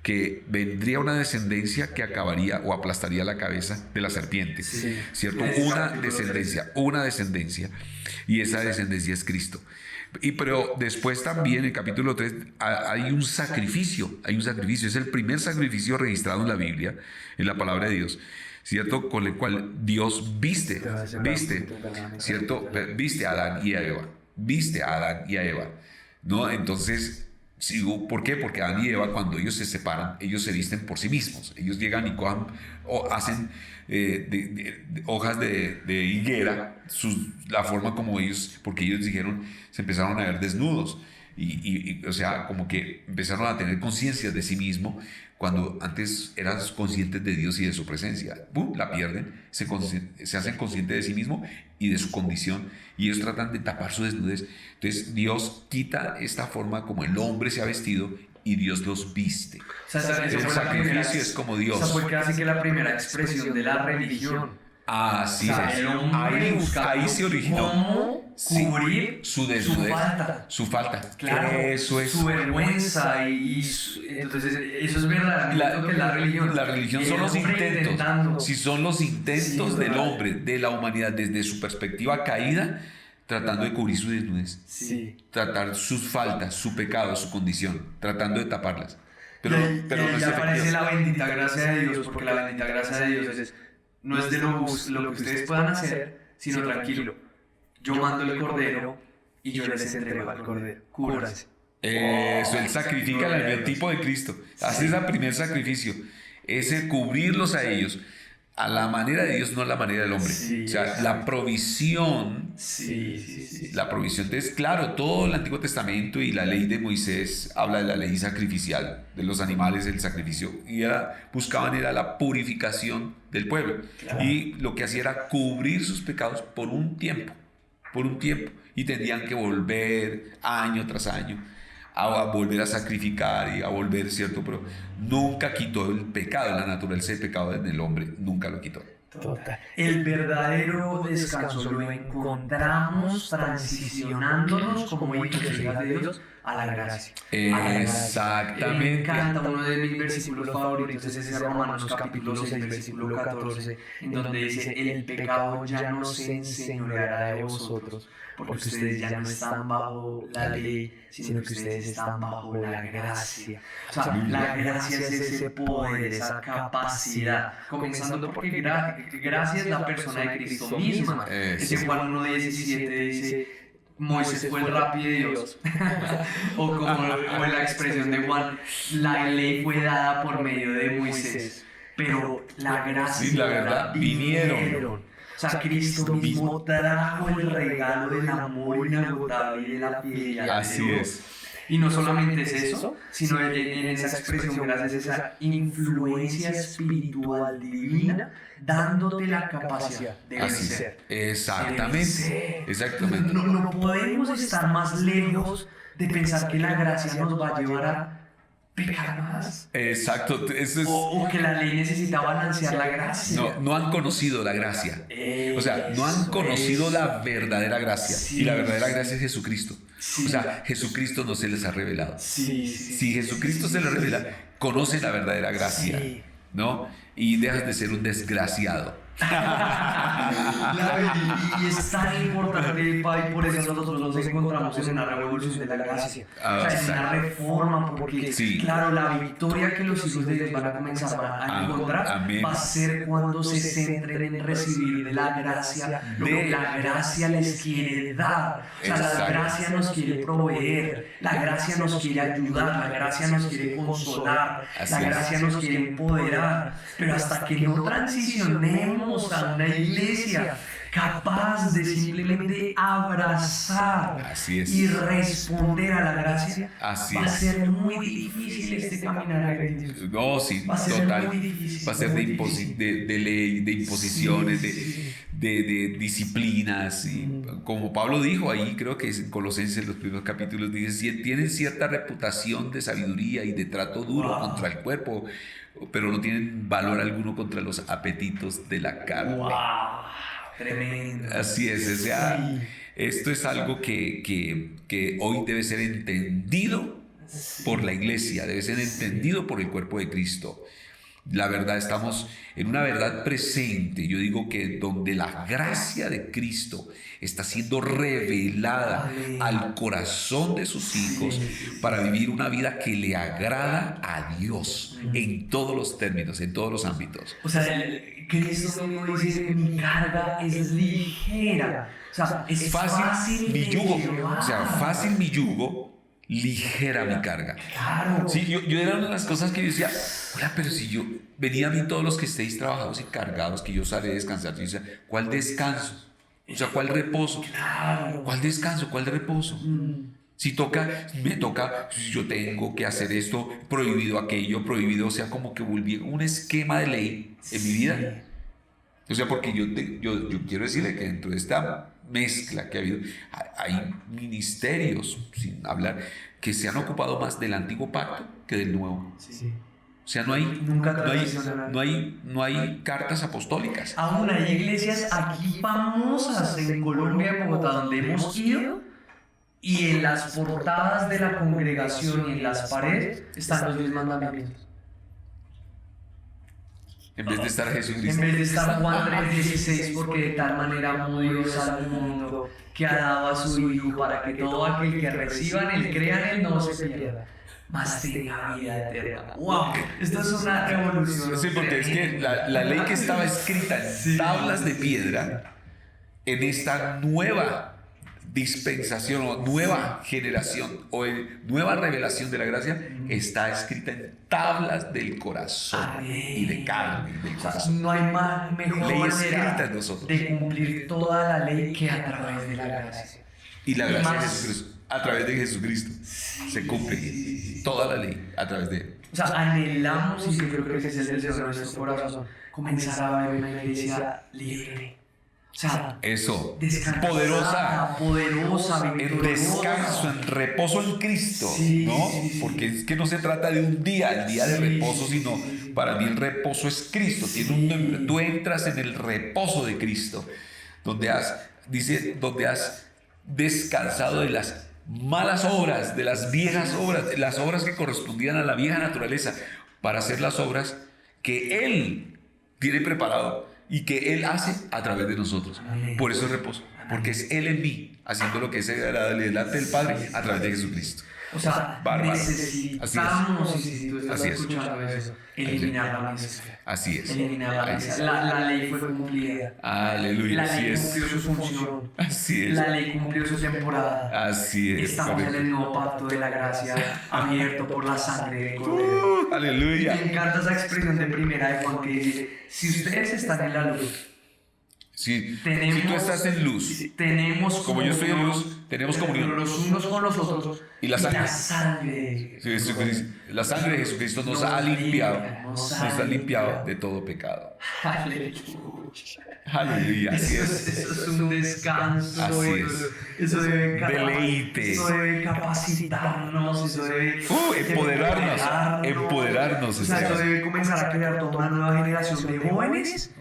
que vendría una descendencia que acabaría o aplastaría la cabeza de la serpiente, ¿cierto? Una descendencia, y esa descendencia es Cristo. Pero después también en el capítulo 3 hay un sacrificio, es el primer sacrificio registrado en la Biblia, en la palabra de Dios, ¿cierto? Con el cual Dios viste, ¿cierto? Viste a Adán y a Eva, ¿no? Entonces, ¿por qué? Porque Adán y Eva, cuando ellos se separan, ellos se visten por sí mismos. Ellos llegan y hacen hojas de higuera, la forma como ellos, porque ellos dijeron, se empezaron a ver desnudos. O sea, como que empezaron a tener conciencia de sí mismo, cuando antes eran conscientes de Dios y de su presencia. ¡Pum! La pierden, se hacen conscientes de sí mismo y de su condición, y ellos tratan de tapar su desnudez. Entonces Dios quita esta forma como el hombre se ha vestido y Dios los viste. O sea, el sacrificio es como Dios. O sea, fue casi que la primera expresión de la religión. Así es. Ahí se originó. ¿Cómo cubrir su desnudez, su falta? Claro, eso es. Su vergüenza. Entonces, eso es verdaderamente lo que es la religión. La religión son los intentos. Si son los intentos del hombre, de la humanidad, desde su perspectiva caída, tratando de cubrir su desnudez. Tratar sus faltas, su pecado, su condición, tratando de taparlas. Pero no ya aparece la bendita gracia de Dios, porque la bendita gracia de Dios no es de lo que ustedes puedan hacer, sino tranquilo. Yo mando el cordero y yo les entrego al cordero. Cúbranse. Eso, él sacrifica el tipo de Cristo. Hace ese primer sacrificio, ese cubrirlos a ellos. a la manera de Dios, no a la manera del hombre. Sí, o sea, la provisión. La provisión. Entonces, claro, todo el Antiguo Testamento y la ley de Moisés habla de la ley sacrificial, de los animales, el sacrificio. Y buscaban era la purificación del pueblo. Claro. Y lo que hacía era cubrir sus pecados por un tiempo. Y tendrían que volver año tras año a volver a sacrificar y a volver, ¿cierto? Pero nunca quitó el pecado, la naturaleza del pecado en el hombre, nunca lo quitó. Total. El verdadero descanso lo encontramos transicionándonos como hijos y hijas de Dios a la gracia. Exactamente. Me encanta, uno de mis versículos favoritos es ese Romanos capítulo 6, versículo 14, en donde dice: el pecado ya no se enseñoreará de vosotros, porque ustedes ya no están bajo la ley, sino que ustedes están bajo la gracia. O sea, la gracia es ese poder, esa capacidad, comenzando porque gracia es la persona de Cristo misma. Ese Juan 1:17 dice: Moisés fue el rapi de Dios. o como la expresión de Juan, la ley fue dada por medio de Moisés, pero la gracia y la verdad vinieron. O sea, Cristo mismo trajo el regalo del amor inagotable y de la fidelidad. Así es. Y no solamente es eso, sino en esa expresión, gracias a esa influencia espiritual divina, dándote la capacidad de vencer. Exactamente. Exactamente. No podemos estar más lejos de pensar que la gracia nos va a llevar a pecar más. Exacto. Eso es... o que la ley necesita balancear la gracia. No han conocido la gracia. O sea, no han conocido la verdadera gracia. Sí, y la verdadera gracia es Jesucristo. Sí. O sea, Jesucristo no se les ha revelado. Sí. Si Jesucristo se les revela, conoce la verdadera gracia, ¿no? Y dejas de ser un desgraciado. Y es tan importante, Pai, por eso nosotros nos encontramos en una revolución de la gracia. O sea, en una reforma, porque claro, la victoria que los hijos de Dios van a comenzar a encontrar va a ser cuando se centren en recibir la gracia, lo que la gracia les quiere dar. O sea, la gracia nos quiere proveer, la gracia nos quiere ayudar, la gracia nos quiere consolar, la gracia nos quiere empoderar, pero hasta que no transicionemos a una iglesia capaz de simplemente abrazar y responder a la gracia, va a ser muy difícil este caminar. No, sí, va a ser total. Muy difícil, va a ser de ley, de imposiciones, de disciplinas. Y como Pablo dijo ahí, creo que en Colosenses, en los primeros capítulos, dice: tienen cierta reputación de sabiduría y de trato duro contra el cuerpo, pero no tienen valor alguno contra los apetitos de la carne. ¡Wow! Tremendo. Así es, o sea, esto es algo que hoy debe ser entendido por la iglesia, debe ser entendido por el cuerpo de Cristo. La verdad, estamos en una verdad presente. Yo digo que donde la gracia de Cristo está siendo revelada al corazón de sus hijos para vivir una vida que le agrada a Dios en todos los términos, en todos los ámbitos. O sea, Cristo mismo dice: mi carga es ligera. O sea, es fácil mi yugo. O sea, fácil mi yugo, ligera mi carga. Claro. Sí, yo era una de las cosas que yo decía: hola, pero si yo venía a mí todos los que estéis trabajados y cargados, que yo sale a descansar, yo decía: ¿cuál descanso? O sea, ¿cuál reposo? Claro. ¿Cuál descanso? ¿Cuál reposo? Si me toca, si yo tengo que hacer esto, prohibido aquello, prohibido, o sea, como que volví un esquema de ley en mi vida. O sea, porque yo quiero decirle que dentro de esta mezcla que ha habido, hay ministerios, sin hablar, que se han ocupado más del antiguo pacto que del nuevo. O sea, no hay cartas apostólicas. Aún hay iglesias aquí famosas en Colombia, en Bogotá, donde hemos ido, y en las portadas de la congregación y en las paredes están los 10 mandamientos. En vez de estar Jesucristo. En vez de estar Juan 3:16, porque de tal manera amó Dios al mundo que ha dado a su Hijo para que todo aquel que reciba en él, crea en él, no se pierda, mas tenga vida eterna. ¡Wow! Esto es una revolución. Sí, porque es que la ley que estaba escrita en tablas de piedra, en esta nueva dispensación o nueva generación o nueva revelación de la gracia está escrita en tablas del corazón y de carne y del corazón. No hay mejor Ley escrita en manera nosotros. de cumplir toda la ley que a través de la gracia. Y la gracia de más. Jesucristo, a través de Jesucristo, se cumple toda la ley a través de él. O sea, anhelamos, y yo creo que ese es el deseo de nuestro corazón, comenzar a ver una iglesia libre. O sea, Eso, descansada, poderosa, poderosa, en victoriosa. descanso, en reposo en Cristo, Sí, ¿no? sí, sí. Porque es que no se trata de un día, el día de Sí, reposo, sí, sino sí, sí. para mí el reposo es Cristo. Tú entras en el reposo de Cristo, donde has descansado de las malas obras, de las viejas obras, de las obras que correspondían a la vieja naturaleza, para hacer las obras que Él tiene preparado y que Él hace a través de nosotros. Amén. Por eso es reposo, porque es Él en mí, haciendo lo que es agradable delante del Padre a través de Jesucristo. O sea, Bárbaro. necesitamos, y si tú estás Así es. escuchando eso, eliminar la mezcla. Así es. Eliminar la Ahí mezcla. está. La ley fue cumplida. Aleluya, La así ley es. cumplió su función. Así es. La ley cumplió su temporada. Así es. Estamos en el nuevo pacto de la gracia, abierto por la sangre del Cordero. Y Aleluya. me encanta esa expresión de primera de Juan que dice: si ustedes están en la luz, Si tenemos, tú estás en luz, tenemos como yo estoy en luz, tenemos comunión. los unos con los otros. Y la sangre. sangre. Sí, Jesucristo. La sangre de Jesucristo nos ha limpiado, nos ha limpiado de todo pecado. Aleluya, así Eso es. es un descanso. Así Eso debe Deleite. Eso debe capacitarnos. Eso debe Empoderarnos. O sea, eso debe comenzar a crear toda una nueva generación de jóvenes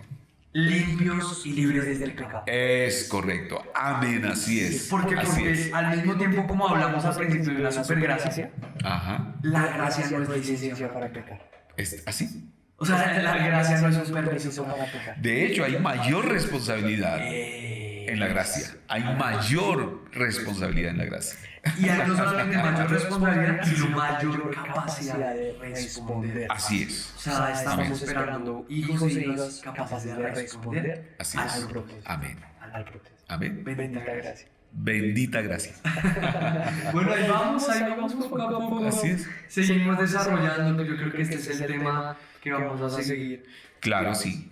limpios y libres del pecado. Es correcto. Amén, así es. Porque Así es. al mismo tiempo, como hablamos al principio de la supergracia, Ajá. la gracia no es licencia para pecar. ¿Es así? O sea, la gracia no es un permiso para pecar. De hecho, hay mayor responsabilidad en la gracia. Hay mayor responsabilidad en la gracia. Y hay no solamente mayor responsabilidad, sino mayor capacidad de responder. Así es. O sea, estamos Amén. esperando hijos e hijas capaces de responder Así al es. propósito. Amén. Al propósito. Amén. Bendita gracia. Bendita gracia. Bueno, ahí vamos poco a poco. Así es. Seguimos desarrollando, yo creo que este es el tema que vamos a seguir. Claro, sí,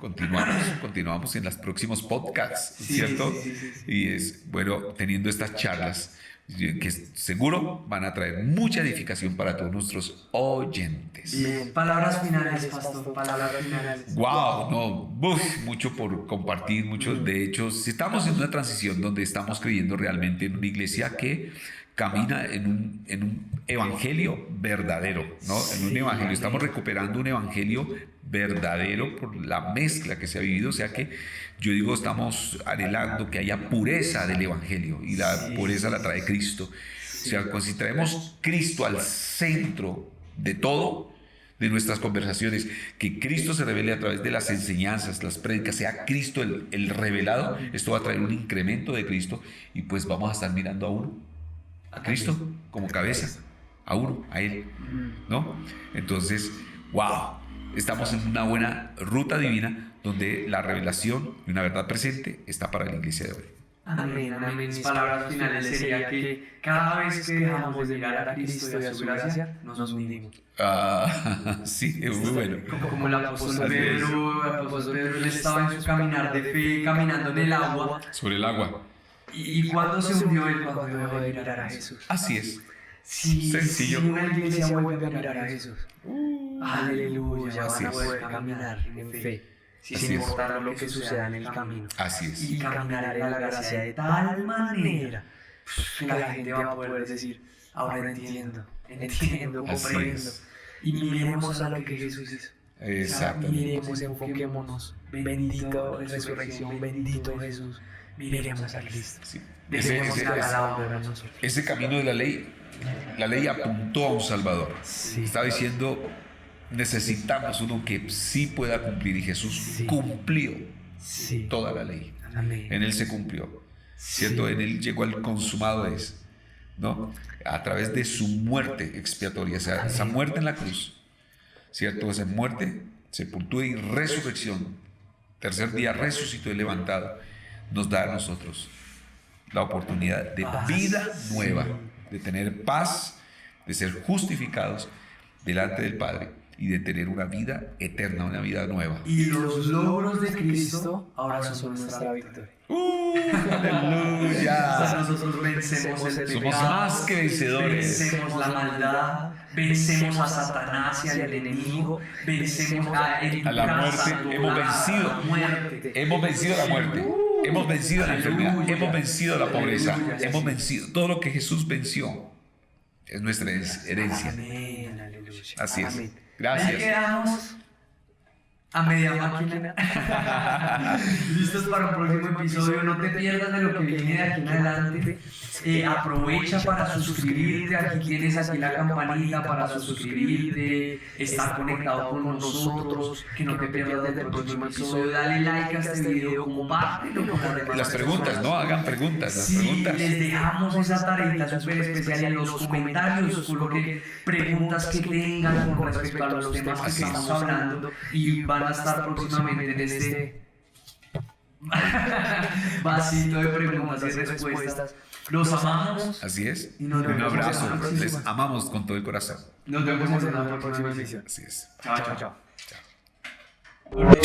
continuamos en los próximos podcasts, Sí, ¿cierto? sí. Y es, bueno, teniendo estas charlas que seguro van a traer mucha edificación para todos nuestros oyentes. Bien, palabras finales, pastor, palabras finales. Wow, no, mucho por compartir, mucho. De hecho, si estamos en una transición donde estamos creyendo realmente en una iglesia que camina en un evangelio verdadero, ¿no? En un evangelio, estamos recuperando un evangelio verdadero por la mezcla que se ha vivido, o sea que yo digo, estamos anhelando que haya pureza del evangelio, y la pureza la trae Cristo. O sea, si traemos Cristo al centro de todo, de nuestras conversaciones, que Cristo se revele a través de las enseñanzas, las prédicas, sea Cristo el revelado, esto va a traer un incremento de Cristo, y pues vamos a estar mirando a uno, a Cristo como cabeza, a uno, a Él, ¿no? Entonces, wow, estamos en una buena ruta divina donde la revelación y una verdad presente está para la iglesia de hoy. Amén, amén. Mis palabras finales sería que cada vez que dejamos de mirar a Cristo y a su gracia, nos hundimos. Sí, es muy bueno. Como el apóstol Pedro, él estaba en su caminar de fe, caminando en el agua. Sobre el agua. ¿Y cuándo se hundió él? Cuando dejó de mirar a Jesús. Así es. Si Sencillo. una iglesia vuelve a mirar a Jesús, aleluya, Así van a es. poder caminar en fe, Así sin es. importar lo que suceda en el camino. Así es. Y caminar en la gracia de tal manera que la gente va a poder decir: ahora entiendo, Así comprendo. es. Y miremos a lo que Jesús hizo. Exactamente. Miremos, enfoquémonos. Bendito resurrección, bendito Jesús. Miremos a Cristo. Sí. Dejemos que haga la obra en nosotros. Ese camino de la ley apuntó a un Salvador. Sí. Estaba diciendo, necesitamos uno que sí pueda cumplir, y Jesús Sí. cumplió Sí. toda la ley. Amén. En Él se cumplió, ¿cierto? Sí. En Él llegó al consumado es, ¿no? A través de su muerte expiatoria, o sea, esa muerte en la cruz, ¿cierto? Esa muerte, sepultura y resurrección, tercer día resucitó y levantado, nos da a nosotros la oportunidad de vida nueva, de tener paz, de ser justificados delante del Padre y de tener una vida eterna, una vida nueva. Y los logros de Cristo ahora son nuestra victoria. ¡Aleluya! Nosotros vencemos el pecado, Somos más que vencedores. vencemos la maldad, vencemos a Satanás y al enemigo, vencemos A la muerte, hemos vencido. Hemos vencido la muerte, hemos vencido la enfermedad, hemos vencido la pobreza, hemos vencido todo lo que Jesús venció. Es nuestra herencia. Amén, aleluya. Así es. Amén. Gracias. Ya quedamos a media máquina. Listos para un próximo episodio. No te pierdas de lo que viene de aquí en adelante. Aprovecha para suscribirte. Aquí tienes aquí la campanita para suscribirte, estar conectado con nosotros, que no te pierdas del próximo episodio. Dale like a este video, compártelo con las demás Las preguntas, personas. ¿no? Hagan preguntas, las Sí, preguntas. les dejamos esa tarea súper especial en los comentarios. Coloquen preguntas que tengan con respecto a los temas que estamos hablando y van a estar próximamente en este vasito de preguntas y respuestas. Los amamos. Así es. Y nos Un vemos en la abrazo. próxima. Les amamos con todo el corazón. Nos vemos en la próxima emisión. Así es. Chao, chao, chao. Chao.